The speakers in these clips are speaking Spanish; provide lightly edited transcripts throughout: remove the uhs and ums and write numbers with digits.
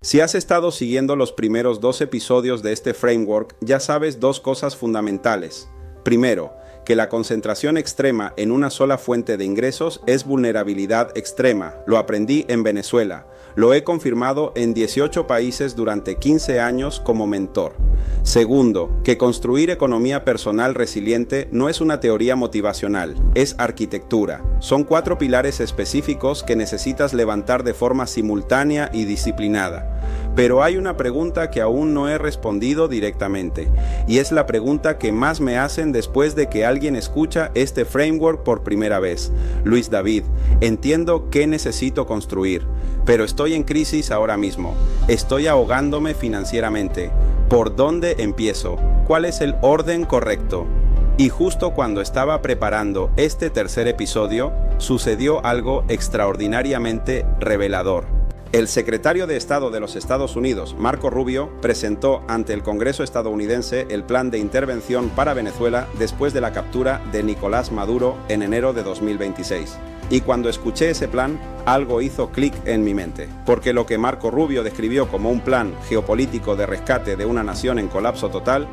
Si has estado siguiendo los primeros 2 episodios de este framework, ya sabes 2 cosas fundamentales. Primero, que la concentración extrema en una sola fuente de ingresos es vulnerabilidad extrema. Lo aprendí en Venezuela. Lo he confirmado en 18 países durante 15 años como mentor. Segundo, que construir economía personal resiliente no es una teoría motivacional, es arquitectura. Son 4 pilares específicos que necesitas levantar de forma simultánea y disciplinada. Pero hay una pregunta que aún no he respondido directamente, y es la pregunta que más me hacen después de que alguien escucha este framework por primera vez. Luis David, entiendo qué necesito construir, pero estoy en crisis ahora mismo. Estoy ahogándome financieramente. ¿Por dónde empiezo? ¿Cuál es el orden correcto? Y justo cuando estaba preparando este tercer episodio, sucedió algo extraordinariamente revelador. El secretario de Estado de los Estados Unidos, Marco Rubio, presentó ante el Congreso estadounidense el plan de intervención para Venezuela después de la captura de Nicolás Maduro en enero de 2026. Y cuando escuché ese plan, algo hizo clic en mi mente, porque lo que Marco Rubio describió como un plan geopolítico de rescate de una nación en colapso total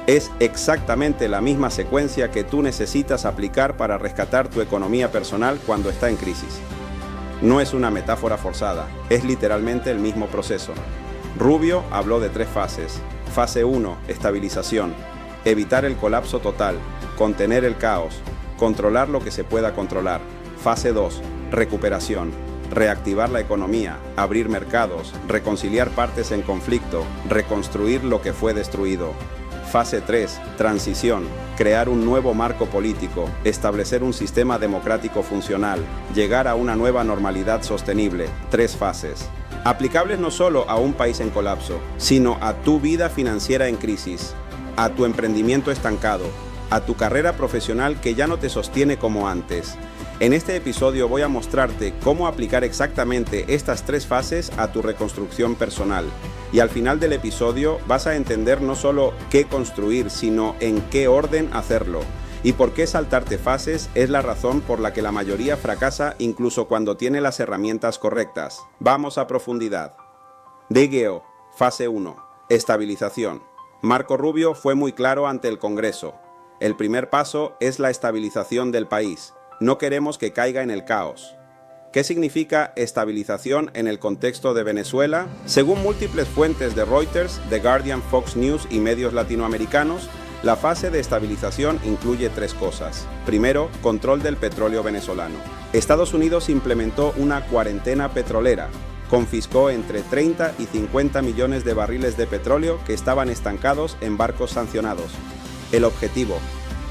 es exactamente la misma secuencia que tú necesitas aplicar para rescatar tu economía personal cuando está en crisis. No es una metáfora forzada, es literalmente el mismo proceso. Rubio habló de 3 fases. Fase 1, estabilización. Evitar el colapso total, contener el caos, controlar lo que se pueda controlar. Fase 2, recuperación. Reactivar la economía, abrir mercados, reconciliar partes en conflicto, reconstruir lo que fue destruido. Fase 3, transición, crear un nuevo marco político, establecer un sistema democrático funcional, llegar a una nueva normalidad sostenible. 3 fases. Aplicables no solo a un país en colapso, sino a tu vida financiera en crisis, a tu emprendimiento estancado, a tu carrera profesional que ya no te sostiene como antes. En este episodio voy a mostrarte cómo aplicar exactamente estas 3 fases a tu reconstrucción personal. Y al final del episodio vas a entender no solo qué construir, sino en qué orden hacerlo. Y por qué saltarte fases es la razón por la que la mayoría fracasa incluso cuando tiene las herramientas correctas. Vamos a profundidad. DGO, fase 1, estabilización. Marco Rubio fue muy claro ante el Congreso. El primer paso es la estabilización del país. No queremos que caiga en el caos. ¿Qué significa estabilización en el contexto de Venezuela? Según múltiples fuentes de Reuters, The Guardian, Fox News y medios latinoamericanos, la fase de estabilización incluye 3 cosas. Primero, control del petróleo venezolano. Estados Unidos implementó una cuarentena petrolera. Confiscó entre 30 y 50 millones de barriles de petróleo que estaban estancados en barcos sancionados. El objetivo: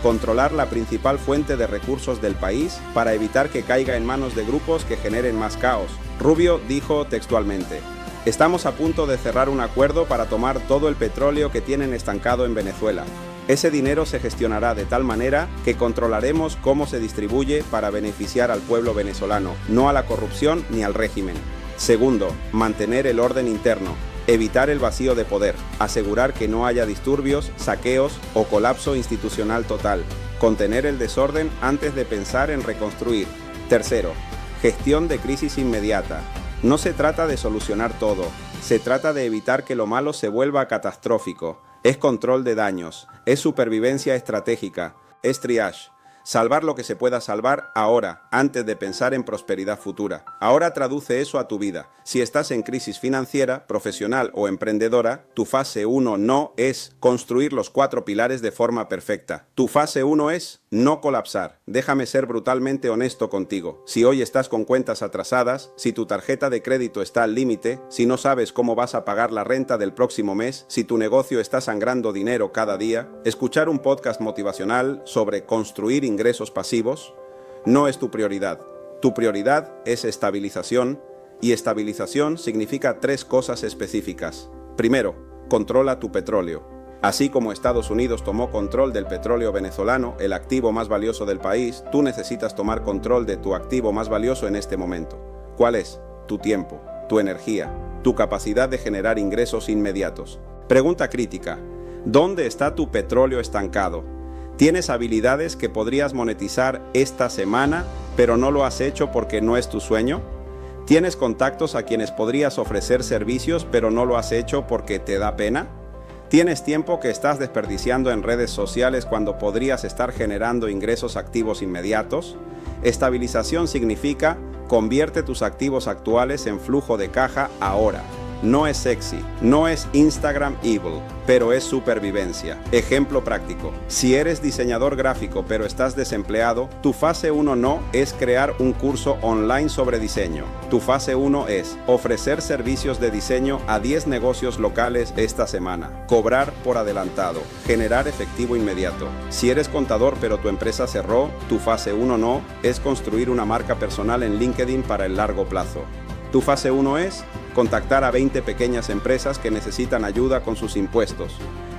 controlar la principal fuente de recursos del país para evitar que caiga en manos de grupos que generen más caos. Rubio dijo textualmente: estamos a punto de cerrar un acuerdo para tomar todo el petróleo que tienen estancado en Venezuela. Ese dinero se gestionará de tal manera que controlaremos cómo se distribuye para beneficiar al pueblo venezolano, no a la corrupción ni al régimen. Segundo, mantener el orden interno. Evitar el vacío de poder, asegurar que no haya disturbios, saqueos o colapso institucional total, contener el desorden antes de pensar en reconstruir. Tercero, gestión de crisis inmediata. No se trata de solucionar todo, se trata de evitar que lo malo se vuelva catastrófico. Es control de daños, es supervivencia estratégica, es triage. Salvar lo que se pueda salvar ahora, antes de pensar en prosperidad futura. Ahora traduce eso a tu vida. Si estás en crisis financiera, profesional o emprendedora, tu fase 1 no es construir los 4 pilares de forma perfecta. Tu fase 1 es no colapsar. Déjame ser brutalmente honesto contigo. Si hoy estás con cuentas atrasadas, si tu tarjeta de crédito está al límite, si no sabes cómo vas a pagar la renta del próximo mes, si tu negocio está sangrando dinero cada día, escuchar un podcast motivacional sobre construir ingresos pasivos no es tu prioridad. Tu prioridad es estabilización, y estabilización significa 3 cosas específicas. Primero, controla tu petróleo. Así como Estados Unidos tomó control del petróleo venezolano, el activo más valioso del país, tú necesitas tomar control de tu activo más valioso en este momento. ¿Cuál es? Tu tiempo, tu energía, tu capacidad de generar ingresos inmediatos. Pregunta crítica: ¿dónde está tu petróleo estancado? ¿Tienes habilidades que podrías monetizar esta semana, pero no lo has hecho porque no es tu sueño? ¿Tienes contactos a quienes podrías ofrecer servicios pero no lo has hecho porque te da pena? ¿Tienes tiempo que estás desperdiciando en redes sociales cuando podrías estar generando ingresos activos inmediatos? Estabilización significa convierte tus activos actuales en flujo de caja ahora. No es sexy, no es Instagram evil, pero es supervivencia. Ejemplo práctico. Si eres diseñador gráfico pero estás desempleado, tu fase 1 no es crear un curso online sobre diseño. Tu fase 1 es ofrecer servicios de diseño a 10 negocios locales esta semana, cobrar por adelantado, generar efectivo inmediato. Si eres contador pero tu empresa cerró, tu fase 1 no es construir una marca personal en LinkedIn para el largo plazo. Tu fase 1 es contactar a 20 pequeñas empresas que necesitan ayuda con sus impuestos,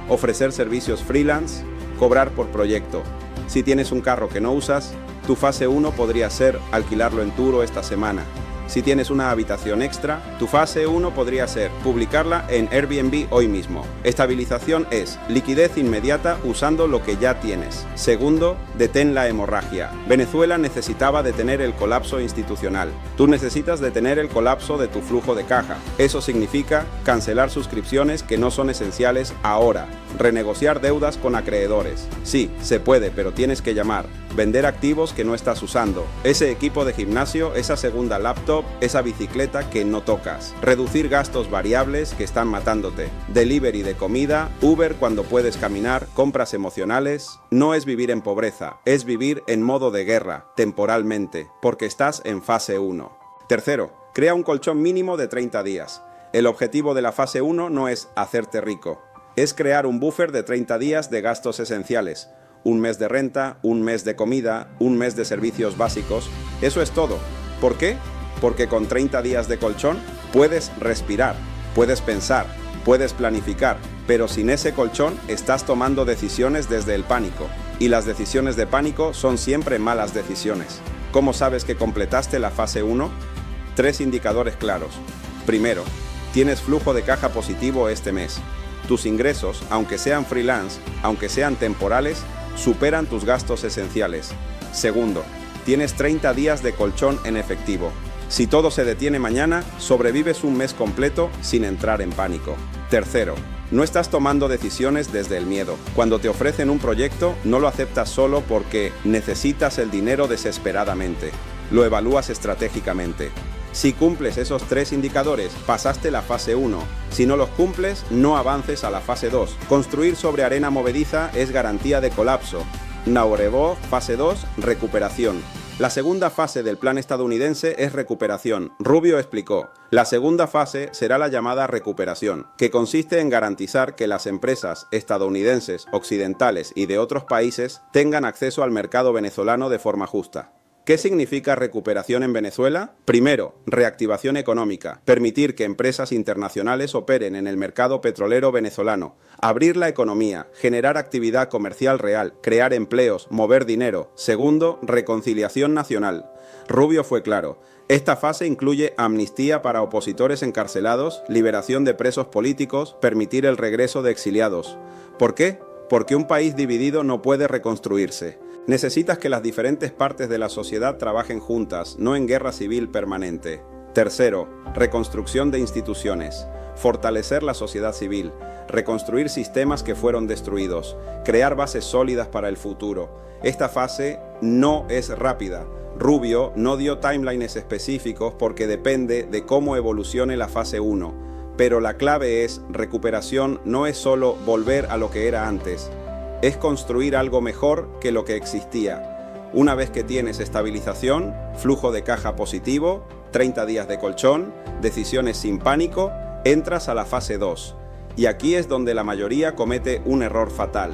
ofrecer servicios freelance, cobrar por proyecto. Si tienes un carro que no usas, tu fase 1 podría ser alquilarlo en Turo esta semana. Si tienes una habitación extra, tu fase 1 podría ser publicarla en Airbnb hoy mismo. Estabilización es liquidez inmediata usando lo que ya tienes. Segundo, detén la hemorragia. Venezuela necesitaba detener el colapso institucional. Tú necesitas detener el colapso de tu flujo de caja. Eso significa cancelar suscripciones que no son esenciales ahora. Renegociar deudas con acreedores. Sí, se puede, pero tienes que llamar. Vender activos que no estás usando. Ese equipo de gimnasio, esa segunda laptop, esa bicicleta que no tocas. Reducir gastos variables que están matándote. Delivery de comida, Uber cuando puedes caminar, compras emocionales. No es vivir en pobreza, es vivir en modo de guerra, temporalmente, porque estás en fase 1. Tercero, crea un colchón mínimo de 30 días. El objetivo de la fase 1 no es hacerte rico. Es crear un buffer de 30 días de gastos esenciales. Un mes de renta, un mes de comida, un mes de servicios básicos. Eso es todo. ¿Por qué? Porque con 30 días de colchón puedes respirar, puedes pensar, puedes planificar, pero sin ese colchón estás tomando decisiones desde el pánico. Y las decisiones de pánico son siempre malas decisiones. ¿Cómo sabes que completaste la fase 1? 3 indicadores claros. Primero, tienes flujo de caja positivo este mes. Tus ingresos, aunque sean freelance, aunque sean temporales, superan tus gastos esenciales. Segundo, tienes 30 días de colchón en efectivo. Si todo se detiene mañana, sobrevives un mes completo sin entrar en pánico. Tercero, no estás tomando decisiones desde el miedo. Cuando te ofrecen un proyecto, no lo aceptas solo porque necesitas el dinero desesperadamente. Lo evalúas estratégicamente. Si cumples esos 3 indicadores, pasaste la fase 1. Si no los cumples, no avances a la fase 2. Construir sobre arena movediza es garantía de colapso. Naurevo, fase 2, recuperación. La segunda fase del plan estadounidense es recuperación. Rubio explicó, la segunda fase será la llamada recuperación, que consiste en garantizar que las empresas estadounidenses, occidentales y de otros países tengan acceso al mercado venezolano de forma justa. ¿Qué significa recuperación en Venezuela? Primero, reactivación económica, permitir que empresas internacionales operen en el mercado petrolero venezolano, abrir la economía, generar actividad comercial real, crear empleos, mover dinero. Segundo, reconciliación nacional. Rubio fue claro. Esta fase incluye amnistía para opositores encarcelados, liberación de presos políticos, permitir el regreso de exiliados. ¿Por qué? Porque un país dividido no puede reconstruirse. Necesitas que las diferentes partes de la sociedad trabajen juntas, no en guerra civil permanente. Tercero, reconstrucción de instituciones. Fortalecer la sociedad civil, reconstruir sistemas que fueron destruidos, crear bases sólidas para el futuro. Esta fase no es rápida. Rubio no dio timelines específicos porque depende de cómo evolucione la fase 1. Pero la clave es, recuperación no es solo volver a lo que era antes. Es construir algo mejor que lo que existía. Una vez que tienes estabilización, flujo de caja positivo, 30 días de colchón, decisiones sin pánico, entras a la fase 2. Y aquí es donde la mayoría comete un error fatal.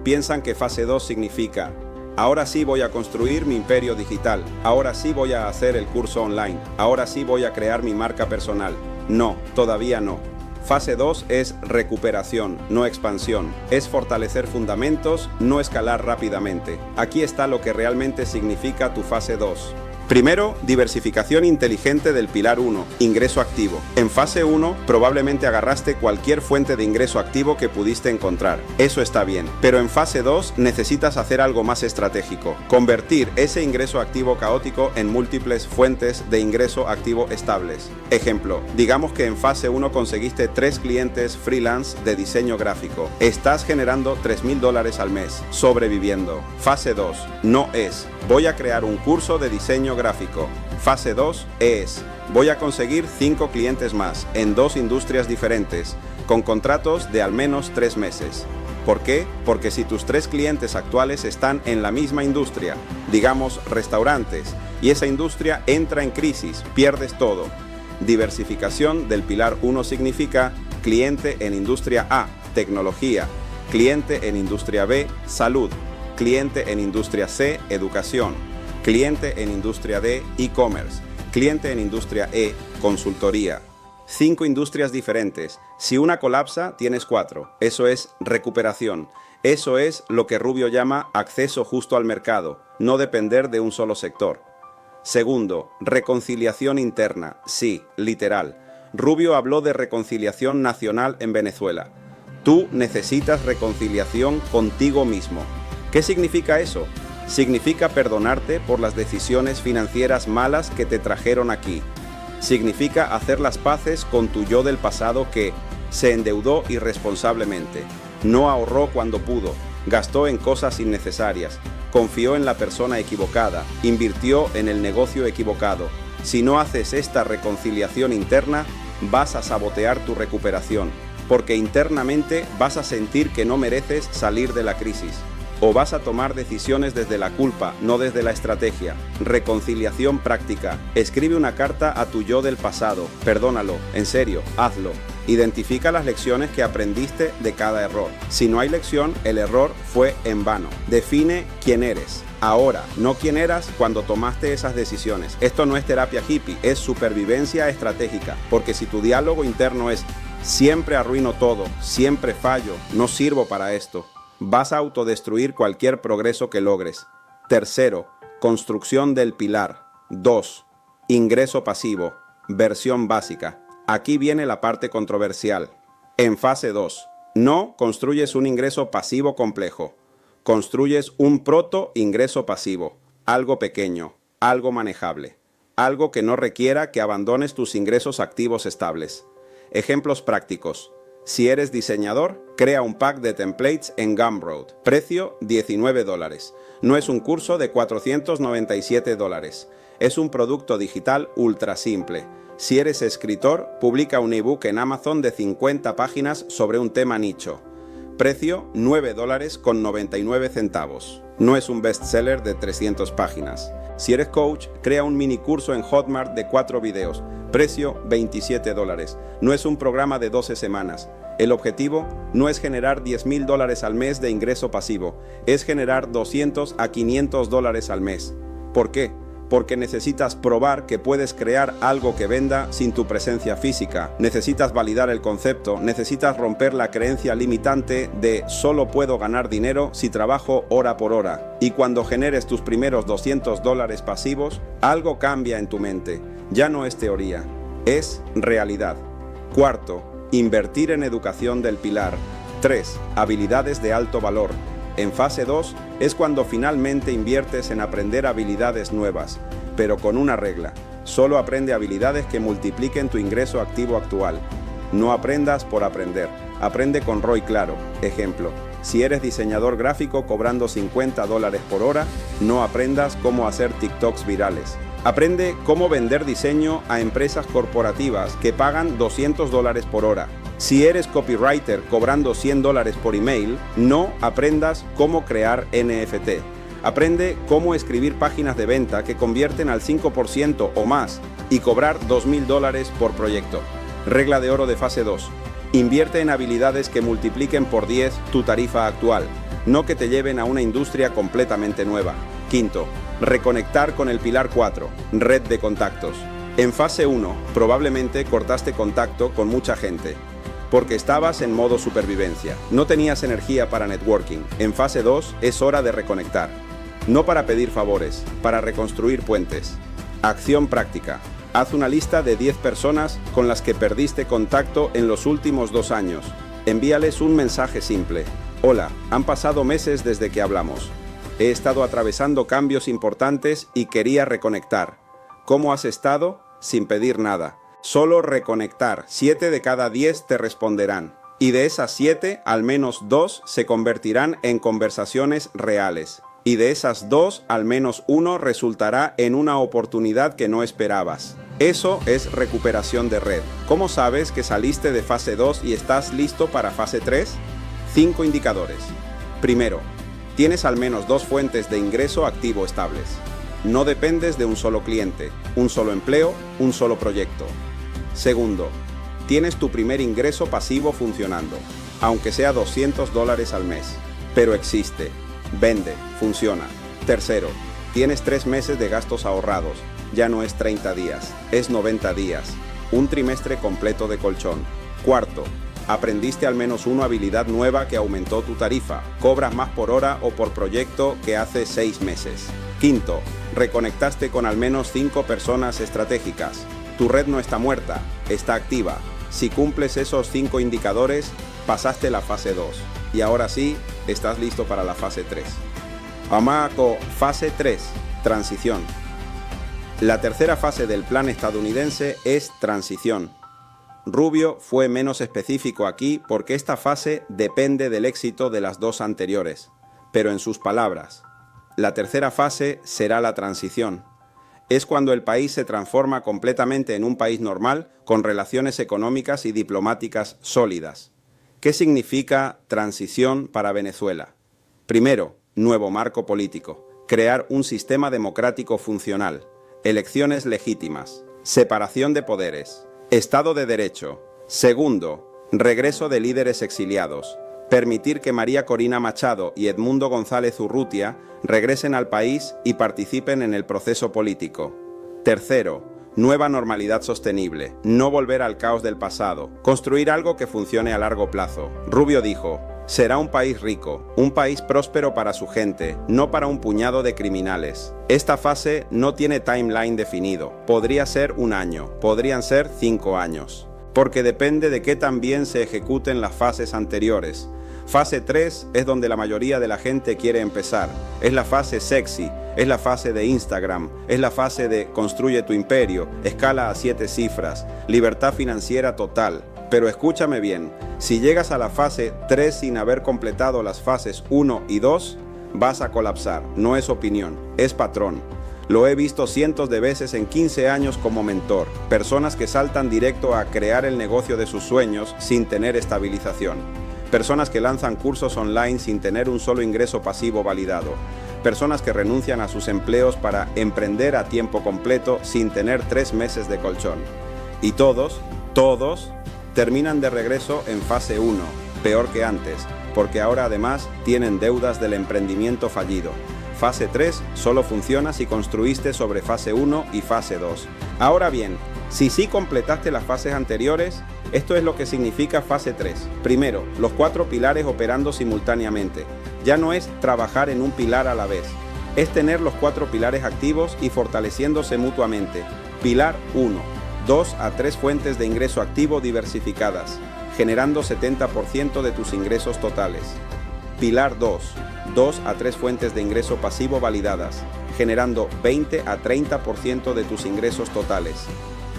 Piensan que fase 2 significa, ahora sí voy a construir mi imperio digital, ahora sí voy a hacer el curso online, ahora sí voy a crear mi marca personal. No, todavía no. Fase 2 es recuperación, no expansión. Es fortalecer fundamentos, no escalar rápidamente. Aquí está lo que realmente significa tu fase 2. Primero, diversificación inteligente del pilar 1, ingreso activo. En fase 1, probablemente agarraste cualquier fuente de ingreso activo que pudiste encontrar. Eso está bien. Pero en fase 2, necesitas hacer algo más estratégico. Convertir ese ingreso activo caótico en múltiples fuentes de ingreso activo estables. Ejemplo, digamos que en fase 1 conseguiste 3 clientes freelance de diseño gráfico. Estás generando $3,000 al mes, sobreviviendo. Fase 2, no es: voy a crear un curso de diseño gráfico. Fase 2 es: voy a conseguir 5 clientes más en 2 industrias diferentes, con contratos de al menos 3 meses. ¿Por qué? Porque si tus 3 clientes actuales están en la misma industria, digamos restaurantes, y esa industria entra en crisis, pierdes todo. Diversificación del pilar 1 significa cliente en industria A, tecnología; cliente en industria B, salud; cliente en industria C, educación; cliente en industria D, e-commerce; cliente en industria E, consultoría. 5 industrias diferentes. Si una colapsa, tienes 4. Eso es recuperación. Eso es lo que Rubio llama acceso justo al mercado, no depender de un solo sector. Segundo, reconciliación interna. Sí, literal. Rubio habló de reconciliación nacional en Venezuela. Tú necesitas reconciliación contigo mismo. ¿Qué significa eso? Significa perdonarte por las decisiones financieras malas que te trajeron aquí. Significa hacer las paces con tu yo del pasado que se endeudó irresponsablemente, no ahorró cuando pudo, gastó en cosas innecesarias, confió en la persona equivocada, invirtió en el negocio equivocado. Si no haces esta reconciliación interna, vas a sabotear tu recuperación, porque internamente vas a sentir que no mereces salir de la crisis. O vas a tomar decisiones desde la culpa, no desde la estrategia. Reconciliación práctica. Escribe una carta a tu yo del pasado. Perdónalo. En serio, hazlo. Identifica las lecciones que aprendiste de cada error. Si no hay lección, el error fue en vano. Define quién eres ahora, no quién eras cuando tomaste esas decisiones. Esto no es terapia hippie, es supervivencia estratégica. Porque si tu diálogo interno es: siempre arruino todo, siempre fallo, no sirvo para esto, vas a autodestruir cualquier progreso que logres. Tercero, construcción del pilar. 2. Ingreso pasivo. Versión básica. Aquí viene la parte controversial. En fase 2, no construyes un ingreso pasivo complejo. Construyes un proto ingreso pasivo. Algo pequeño, algo manejable. Algo que no requiera que abandones tus ingresos activos estables. Ejemplos prácticos. Si eres diseñador, crea un pack de templates en Gumroad. Precio $19. No es un curso de $497. Es un producto digital ultra simple. Si eres escritor, publica un ebook en Amazon de 50 páginas sobre un tema nicho. Precio $9.99. No es un bestseller de 300 páginas. Si eres coach, crea un mini curso en Hotmart de 4 videos. Precio $27. No es un programa de 12 semanas. El objetivo no es generar $10,000 al mes de ingreso pasivo, es generar $200 a $500 al mes. ¿Por qué? Porque necesitas probar que puedes crear algo que venda sin tu presencia física. Necesitas validar el concepto, necesitas romper la creencia limitante de solo puedo ganar dinero si trabajo hora por hora. Y cuando generes tus primeros $200 pasivos, algo cambia en tu mente. Ya no es teoría, es realidad. Cuarto, invertir en educación del pilar. 3. Habilidades de alto valor. En fase 2 es cuando finalmente inviertes en aprender habilidades nuevas, pero con una regla: solo aprende habilidades que multipliquen tu ingreso activo actual. No aprendas por aprender, aprende con ROI claro. Ejemplo, si eres diseñador gráfico cobrando $50 por hora, no aprendas cómo hacer TikToks virales. Aprende cómo vender diseño a empresas corporativas que pagan $200 por hora. Si eres copywriter cobrando $100 por email, no aprendas cómo crear NFT. Aprende cómo escribir páginas de venta que convierten al 5% o más y cobrar $2,000 por proyecto. Regla de oro de fase 2. Invierte en habilidades que multipliquen por 10 tu tarifa actual, no que te lleven a una industria completamente nueva. Quinto, reconectar con el pilar 4, red de contactos. En fase 1, probablemente cortaste contacto con mucha gente, porque estabas en modo supervivencia. No tenías energía para networking. En fase 2 es hora de reconectar. No para pedir favores, para reconstruir puentes. Acción práctica. Haz una lista de 10 personas con las que perdiste contacto en los últimos 2 años. Envíales un mensaje simple. Hola, han pasado meses desde que hablamos. He estado atravesando cambios importantes y quería reconectar. ¿Cómo has estado? Sin pedir nada. Solo reconectar. 7 de cada 10 te responderán. Y de esas 7, al menos 2 se convertirán en conversaciones reales. Y de esas 2, al menos 1 resultará en una oportunidad que no esperabas. Eso es recuperación de red. ¿Cómo sabes que saliste de fase 2 y estás listo para fase 3? 5 indicadores. Primero, tienes al menos 2 fuentes de ingreso activo estables. No dependes de un solo cliente, un solo empleo, un solo proyecto. Segundo, tienes tu primer ingreso pasivo funcionando, aunque sea $200 al mes, pero existe, vende, funciona. Tercero, tienes 3 meses de gastos ahorrados, ya no es 30 días, es 90 días, un trimestre completo de colchón. Cuarto, aprendiste al menos una habilidad nueva que aumentó tu tarifa, cobras más por hora o por proyecto que hace 6 meses. Quinto, reconectaste con al menos 5 personas estratégicas. Tu red no está muerta, está activa. Si cumples esos 5 indicadores, pasaste la fase 2. Y ahora sí, estás listo para la fase 3. Amako, fase 3, transición. La tercera fase del plan estadounidense es transición. Rubio fue menos específico aquí porque esta fase depende del éxito de las 2 anteriores. Pero en sus palabras, la tercera fase será la transición. Es cuando el país se transforma completamente en un país normal con relaciones económicas y diplomáticas sólidas. ¿Qué significa transición para Venezuela? Primero, nuevo marco político. Crear un sistema democrático funcional. Elecciones legítimas. Separación de poderes. Estado de Derecho. Segundo, regreso de líderes exiliados. Permitir que María Corina Machado y Edmundo González Urrutia regresen al país y participen en el proceso político. Tercero, nueva normalidad sostenible, no volver al caos del pasado, construir algo que funcione a largo plazo. Rubio dijo, será un país rico, un país próspero para su gente, no para un puñado de criminales. Esta fase no tiene timeline definido, podría ser 1 año, podrían ser 5 años, porque depende de qué tan bien se ejecuten las fases anteriores. Fase 3 es donde la mayoría de la gente quiere empezar. Es la fase sexy, es la fase de Instagram, es la fase de construye tu imperio, escala a 7 cifras, libertad financiera total. Pero escúchame bien, si llegas a la fase 3 sin haber completado las fases 1 y 2, vas a colapsar. No es opinión, es patrón. Lo he visto cientos de veces en 15 años como mentor. Personas que saltan directo a crear el negocio de sus sueños sin tener estabilización. Personas que lanzan cursos online sin tener un solo ingreso pasivo validado. Personas que renuncian a sus empleos para emprender a tiempo completo sin tener 3 meses de colchón. Y todos terminan de regreso en fase 1, peor que antes, porque ahora además tienen deudas del emprendimiento fallido. Fase 3 solo funciona si construiste sobre fase 1 y fase 2. Ahora bien, si sí completaste las fases anteriores, esto es lo que significa fase 3. Primero, los 4 pilares operando simultáneamente. Ya no es trabajar en un pilar a la vez. Es tener los 4 pilares activos y fortaleciéndose mutuamente. Pilar 1. 2 a 3 fuentes de ingreso activo diversificadas, generando 70% de tus ingresos totales. Pilar 2. 2 a 3 fuentes de ingreso pasivo validadas, generando 20 a 30% de tus ingresos totales.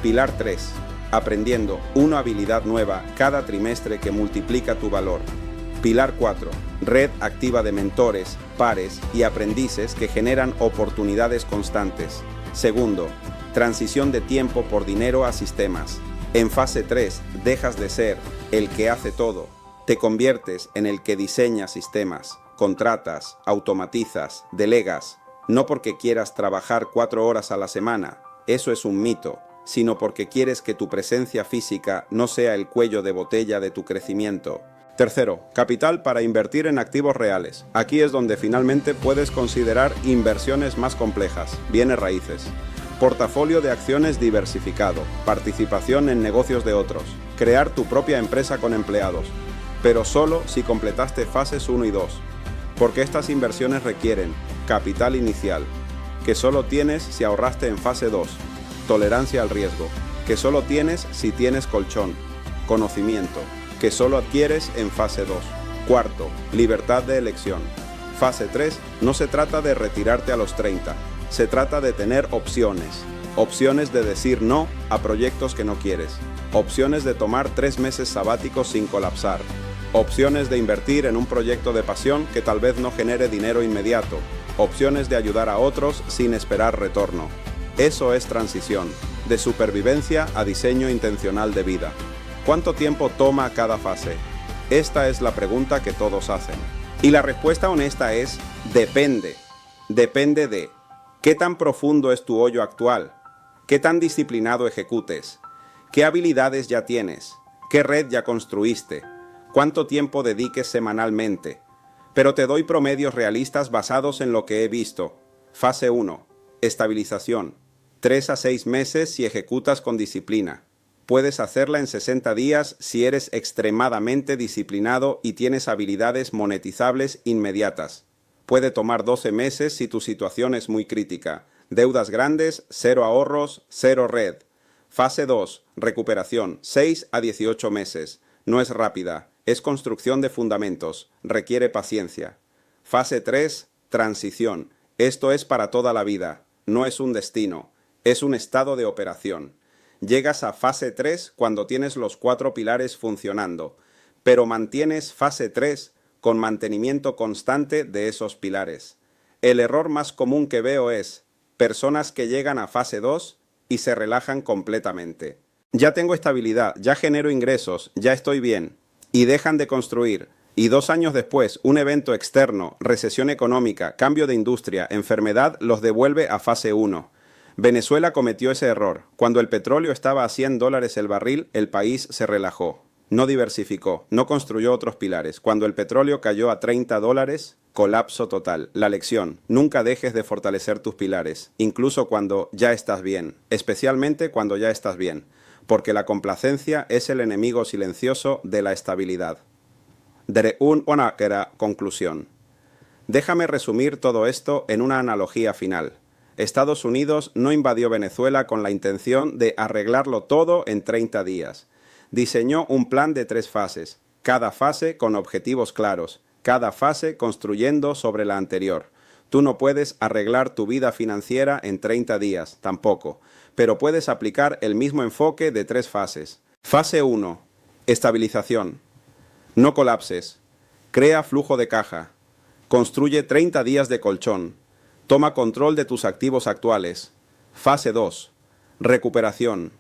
Pilar 3. Aprendiendo una habilidad nueva cada trimestre que multiplica tu valor. Pilar 4. Red activa de mentores, pares y aprendices que generan oportunidades constantes. Segundo, transición de tiempo por dinero a sistemas. En fase 3, dejas de ser el que hace todo. Te conviertes en el que diseña sistemas, contratas, automatizas, delegas. No porque quieras trabajar 4 horas a la semana, eso es un mito, sino porque quieres que tu presencia física no sea el cuello de botella de tu crecimiento. Tercero, capital para invertir en activos reales. Aquí es donde finalmente puedes considerar inversiones más complejas, bienes raíces. Portafolio de acciones diversificado, participación en negocios de otros, crear tu propia empresa con empleados, pero solo si completaste fases 1 y 2, porque estas inversiones requieren capital inicial, que solo tienes si ahorraste en fase 2. Tolerancia al riesgo, que solo tienes si tienes colchón. Conocimiento, que solo adquieres en fase 2. Cuarto, libertad de elección. Fase 3 no se trata de retirarte a los 30, se trata de tener opciones. Opciones de decir no a proyectos que no quieres. Opciones de tomar 3 meses sabáticos sin colapsar. Opciones de invertir en un proyecto de pasión que tal vez no genere dinero inmediato. Opciones de ayudar a otros sin esperar retorno. Eso es transición, de supervivencia a diseño intencional de vida. ¿Cuánto tiempo toma cada fase? Esta es la pregunta que todos hacen. Y la respuesta honesta es, depende. Depende de qué tan profundo es tu hoyo actual, qué tan disciplinado ejecutes, qué habilidades ya tienes, qué red ya construiste, cuánto tiempo dediques semanalmente. Pero te doy promedios realistas basados en lo que he visto. Fase 1. Estabilización. 3 a 6 meses si ejecutas con disciplina. Puedes hacerla en 60 días si eres extremadamente disciplinado y tienes habilidades monetizables inmediatas. Puede tomar 12 meses si tu situación es muy crítica. Deudas grandes, 0 ahorros, 0 red. Fase 2. Recuperación. 6 a 18 meses. No es rápida. Es construcción de fundamentos. Requiere paciencia. Fase 3. Transición. Esto es para toda la vida. No es un destino. Es un estado de operación. Llegas a fase 3 cuando tienes los 4 pilares funcionando, pero mantienes fase 3 con mantenimiento constante de esos pilares. El error más común que veo es personas que llegan a fase 2 y se relajan completamente. Ya tengo estabilidad, ya genero ingresos, ya estoy bien. Y dejan de construir. Y 2 años después, un evento externo, recesión económica, cambio de industria, enfermedad, los devuelve a fase 1. Venezuela cometió ese error. Cuando el petróleo estaba a $100 el barril, el país se relajó. No diversificó, no construyó otros pilares. Cuando el petróleo cayó a $30, colapso total. La lección: nunca dejes de fortalecer tus pilares, incluso cuando ya estás bien, especialmente cuando ya estás bien, porque la complacencia es el enemigo silencioso de la estabilidad. Conclusión. Déjame resumir todo esto en una analogía final. Estados Unidos no invadió Venezuela con la intención de arreglarlo todo en 30 días. Diseñó un plan de 3 fases, cada fase con objetivos claros, cada fase construyendo sobre la anterior. Tú no puedes arreglar tu vida financiera en 30 días, tampoco, pero puedes aplicar el mismo enfoque de 3 fases. Fase 1. Estabilización. No colapses. Crea flujo de caja. Construye 30 días de colchón. Toma control de tus activos actuales. Fase 2. Recuperación.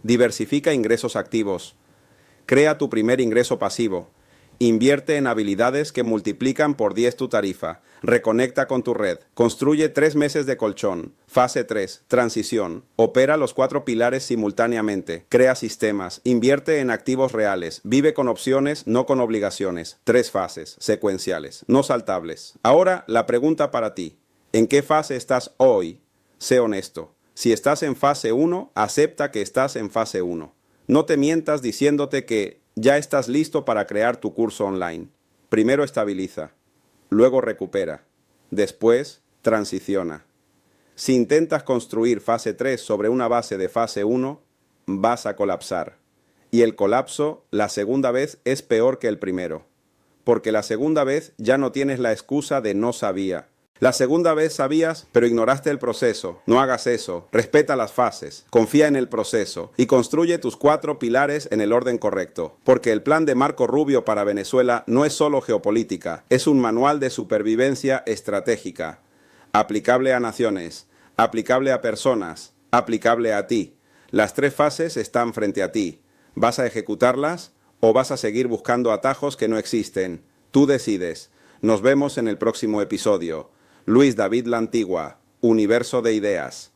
Diversifica ingresos activos. Crea tu primer ingreso pasivo. Invierte en habilidades que multiplican por 10 tu tarifa. Reconecta con tu red. Construye 3 meses de colchón. Fase 3. Transición. Opera los 4 pilares simultáneamente. Crea sistemas. Invierte en activos reales. Vive con opciones, no con obligaciones. 3 fases secuenciales, no saltables. Ahora, la pregunta para ti. ¿En qué fase estás hoy? Sé honesto. Si estás en fase 1, acepta que estás en fase 1. No te mientas diciéndote que ya estás listo para crear tu curso online. Primero estabiliza, luego recupera, después transiciona. Si intentas construir fase 3 sobre una base de fase 1, vas a colapsar. Y el colapso, la segunda vez, es peor que el primero. Porque la segunda vez ya no tienes la excusa de no sabía. La segunda vez sabías, pero ignoraste el proceso. No hagas eso. Respeta las fases. Confía en el proceso. Y construye tus 4 pilares en el orden correcto. Porque el plan de Marco Rubio para Venezuela no es solo geopolítica. Es un manual de supervivencia estratégica. Aplicable a naciones. Aplicable a personas. Aplicable a ti. Las 3 fases están frente a ti. ¿Vas a ejecutarlas o vas a seguir buscando atajos que no existen? Tú decides. Nos vemos en el próximo episodio. Luis David La Antigua, Universo de Ideas.